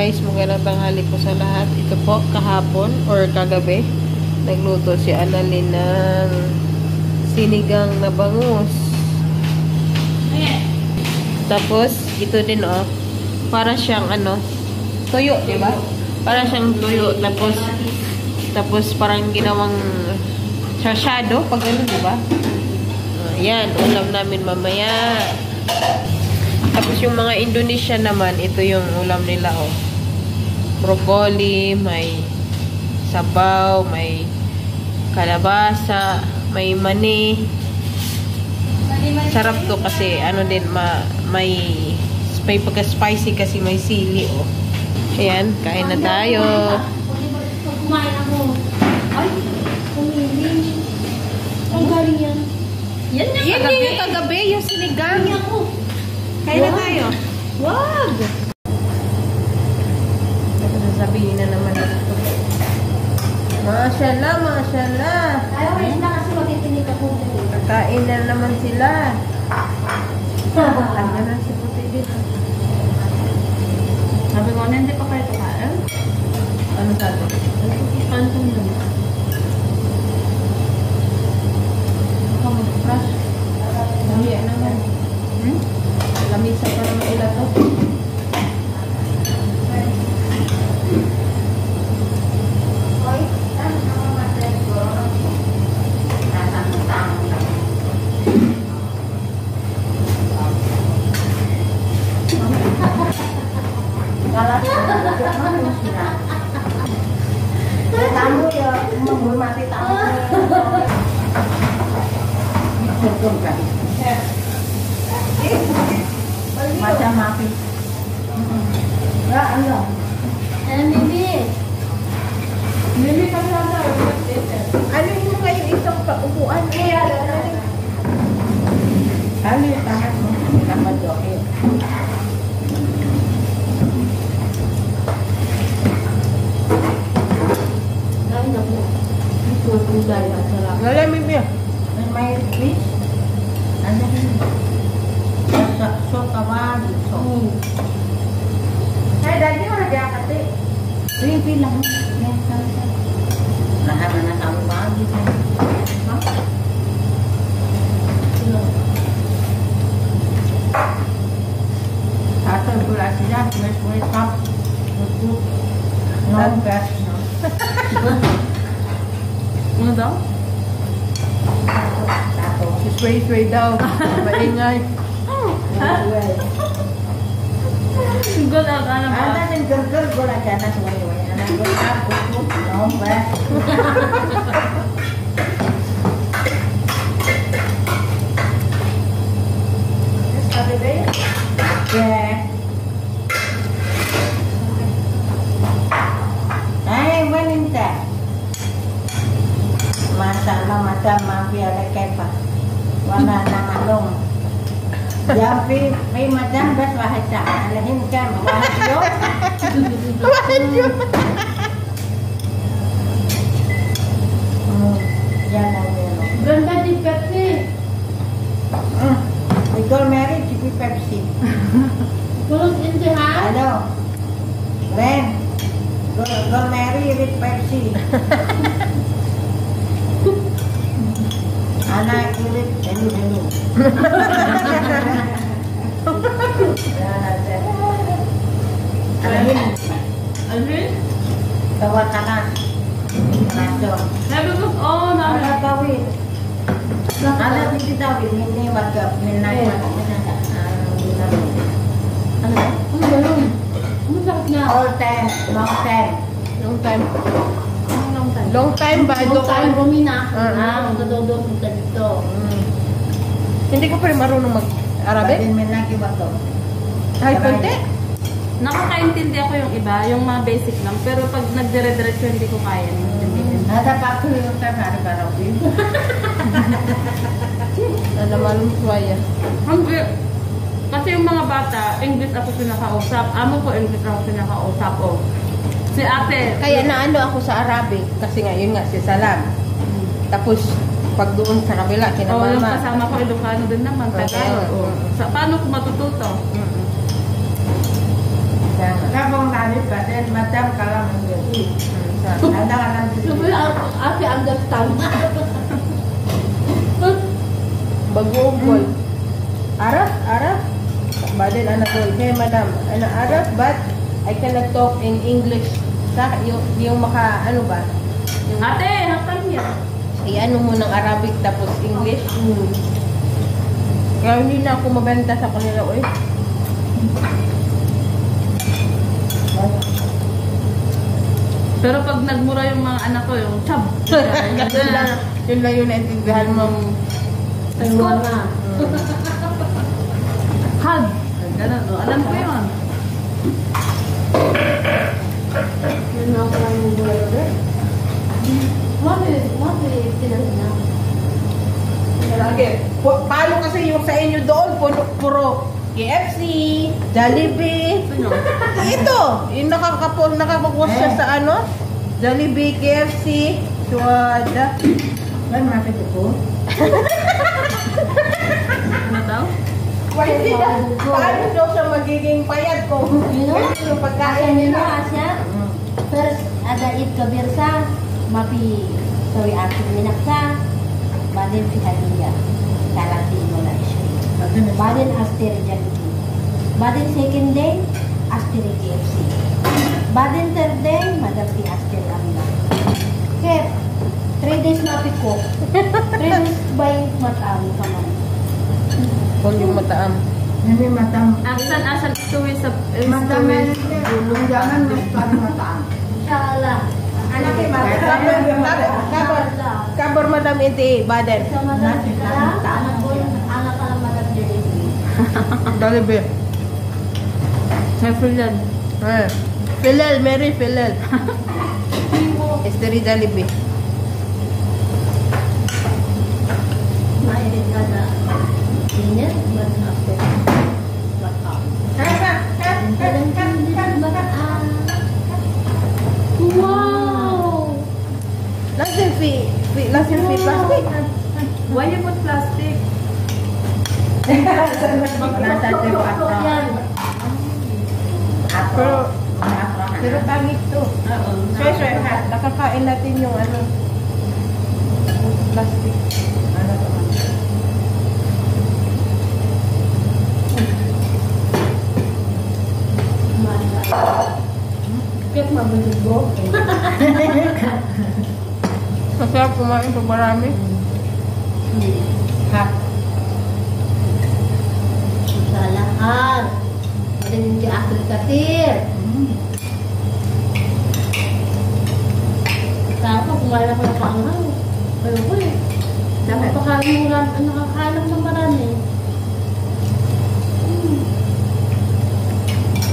guys, magandang tanghali po sa lahat. Ito po, kahapon or kagabi, nagluto si Annalyn ng sinigang na bangus. Tapos, ito din para siyang tuyo, diba? Para siyang tuyo. Tapos parang ginawang sashado, pag gano'n, diba? Yan, ulam namin mamaya. Tapos yung mga Indonesia naman, ito yung ulam nila, broccoli, may sabaw, may kalabasa, may mani. Sarap to kasi may pagka-spicy kasi may sili, Ayan, kain na tayo. Kumain ako. Ay, kumiling. Ang galing yan. Yan yung kagabi, yung sinigang. Kain na tayo. Wag! Sasabihin na naman ito. Mashallah, mashallah. Ayaw, wait na kasi matitinig ako. Kain na naman sila. Tanda na si Puti dito. Sabi ko, hindi pa kayo kumain? Ano sabi? Pantong lang. Ako mag-crush. Lamia naman. Lamisa pa naman ila to. Tamu ya, menghormati tamu. Macam apa? Ya, ano? Bibi. Bibi kami ada. Ano yung mga yung isang paupuan? Ano yung tahat mo? Nakadoke. Wala, Bibi. May fish. Ano yun? So, kawan. So. Ay, dati mo nag-iakat Bibi lang. Lahat na nakamu bagi. Satu gula siya, may top. No gas, no? Ano daw? Sway daw. Maingay. Gula ka na ba? Anda ng gurgur gula dyan na sway. Anak ko ako. No, ba? Sabi ba yun? Yeah. Ay, maninta. Masalah macam mafia lekepa. Warna namalong. Jadi, macam bas bahasa. Alahin kan bahasa. Bahasa. Jangan dulu. Ganda di Pepsi. Igor Mary cipi Pepsi. Tulus intihan. Halo. Ren. Igor Mary with Pepsi. Anak kulit dulu. Alvin? Tawa kanan. Naso. Sabi ko, Ada tawid. Ada titi tawid. Ini warga minay. Ano ba yun? Ano sakit nga? All time. Long time. Long time. Long time ba? Long time, Romina. Magdododot mo ka dito. Hindi ko pa rin marunong mag-Arabic. Bakit minay kiba to? Ay, konti? Nakakaintindi ako yung iba, yung mga basic lang. Pero pag nagdire-diretso, hindi ko kaya. Ada pa ko yung time para Ano malum suwaya. Hindi. Kasi yung mga bata, English ako pinakausap. Amo ko English ako pinakausap. Si ate. Kaya naano ako sa Arabic. Kasi nga, yun nga, si Salam. Tapos, pag doon sa kabila, kina Oo, yung mama. kasama ko Ilocano din naman. Tagalog. Okay. Paano ko matututo? Kapag nalipad, Ate understand. Bagugol. Araf, Araf. Badin anagol. Hey, madam. Ano, Araf, but I cannot talk in English. Sa, yung maka, ano ba? Yung, Ate, hakal niya. ano mo ng Arabic tapos English. Kaya hindi na ako mabenta sa kanila, oy. Pero pag nagmura yung mga anak ko, yung chab. Yun lang yung naintindihan mong Taiwan na. Hug. Ganun, no? Alam ko yun. Yun na ako lang yung gulay ulit. Mati, tinanong na. lagi. Paano kasi yung sa inyo doon, puro KFC, Jollibee. Sino? Ito, yung nakapag-post siya sa ano? Jollibee, KFC, Suada. Ay, malapit ko. Ano daw? Hindi na, paano daw siya magiging payat kung yung pagkain nila? Asya. First, ada it kabirsa, mapi sawi akin minaksa, badin si Hadiya, kalati mo na siya. Badin aster Jollibee. Badin second day, aster KFC. Badin third day, madam si aster Amna. Kaya, 3 days mapi ko. 3 days by matam kaman. Kung yung mataam. Nami matam. Asan istuwi sa... Mataman, jangan matam. Inshallah. Anak kay Kabar madam iti badan. Sa madam kita, anak ko yung anak ka ng madam Jollibee. Jollibee. May Filel. Filel, Mary Filel. Esteri Jollibee. Mairit ka na. Init, but after. Matam. Wow! Lasin plastic. Why you put plastic? Pero pangit to. Oo. Sure, nakakain natin yung ano. Plastic. Ano to? Kaya mabalik mo. Masarap kumain pag marami. Ha? Salahan. Ada hindi akil katir. Tapos kumain ako ng kaanghang. Pero ko eh. Nakakain ng marami.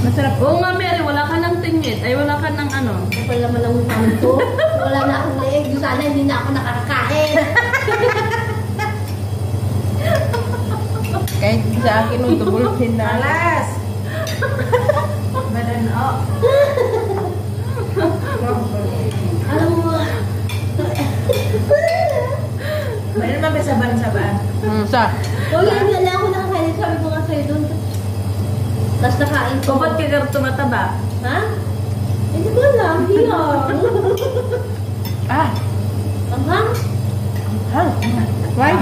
Masarap. Oo nga, Mary, wala ka ng tingit. Ay, wala ka ng ano. Kapal naman ang utang ko. Wala na akong leeg. Sana hindi na ako nakakakain. Kahit sa akin yung tubulsin na. Alas! Badan, oh. Alam mo, Mayroon naman saban-saban. Sa? wala na ako nakakain. Sabi ko nga sa'yo doon. Tapos nakain ko. O, ba't ka garto mataba? Ha? Hindi ko alam. Hiyang. Ah! Anghang? Hang! Why?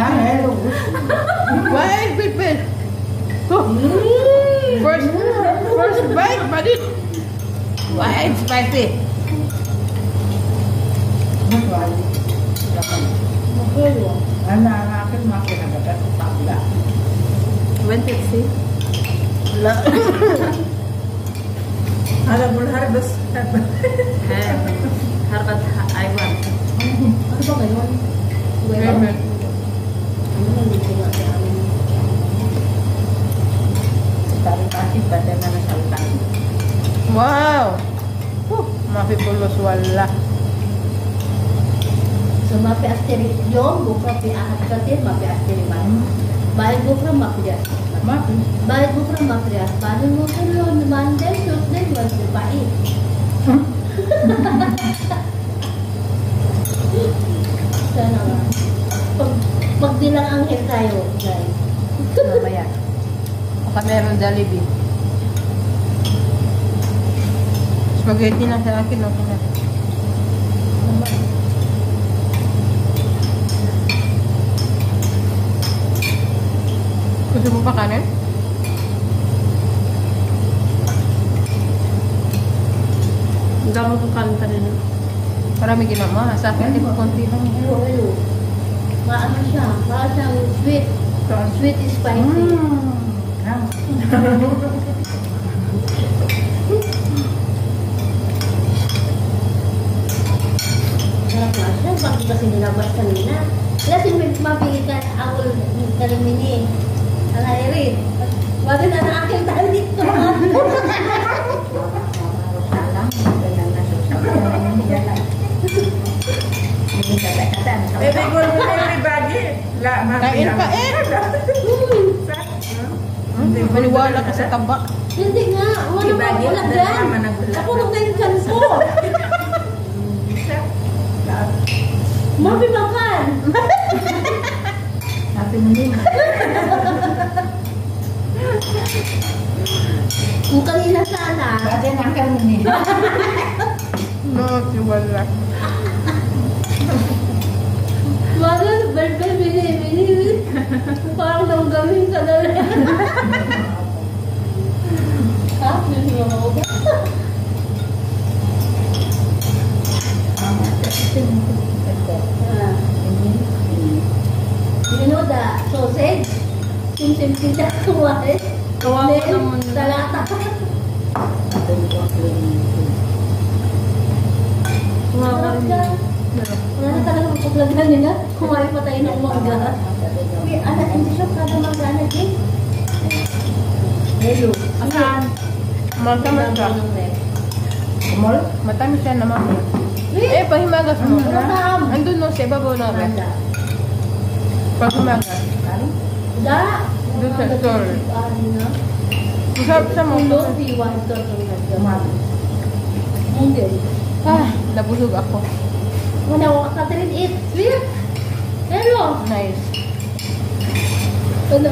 Why, people? First bite, buddy. Why it's spicy? Magkalo. When did see? Ada bulharbas. Harbat Iwan. Ano ba ngayon? Ngayon? Ano na hindi ko nga sa amin? Wow! Mafi pulos wala. So, mapi asteri yung, bukra pi ahat katir, mapi asteri man. Bayad bukra mapi as. Bayad bukra mapi as. Paano mo sa loob? Monday, Tuesday, Wednesday, pait. Sana nga. Pagdilang anghel tayo, guys. Mamaya. Baka meron Jollibee. Spaghetti na sa akin, okay na. Gusto mo pa kanin? Ang dami ko kanta rin. Marami ginama. Sa akin, di ba konti lang. Hello. Maano siya? Para siyang sweet. Sweet is spicy. Sarap nga siya. Bakit kasi nilabas kanina? Kasi mapigitan ako kalimini. Alayirin. Bakit na aking tayo dito? Bebe, good morning everybody. Kain ka eh! Maniwala ka sa taba. Hindi nga. Wala Diba, mo di- wala di- dyan. naman nagulat. Ako nung kayo dyan po. Mapi makan. Happy mo din. Kung kanina sana. Dati nakal mo ni. No, tiwala. Wala, bel bini. Parang nang gawin ka na rin. Ha? Yun yung ako ba? You know the sausage? Simsim na kumain. Kawawa naman. Talata. Kawawa rin. Wala na talaga magpaplagan nila. Kumain pa tayo ng umaga. Uy, anak, hindi siya kada mag-anak eh. Hello. Asan? Matamis ka. Kumol? Matamis siya naman. Eh, Pahimagas mo. Matam. Andun no, sa ibabaw na rin. Manda. Pahimagas. Da. Doon sa store. na. Masarap siya mo. Ulo, diwan ito itong nagdamag. Hindi. Nabusog ako. Wala ko Catherine, eat. Sweet. Hello. Nice. Ano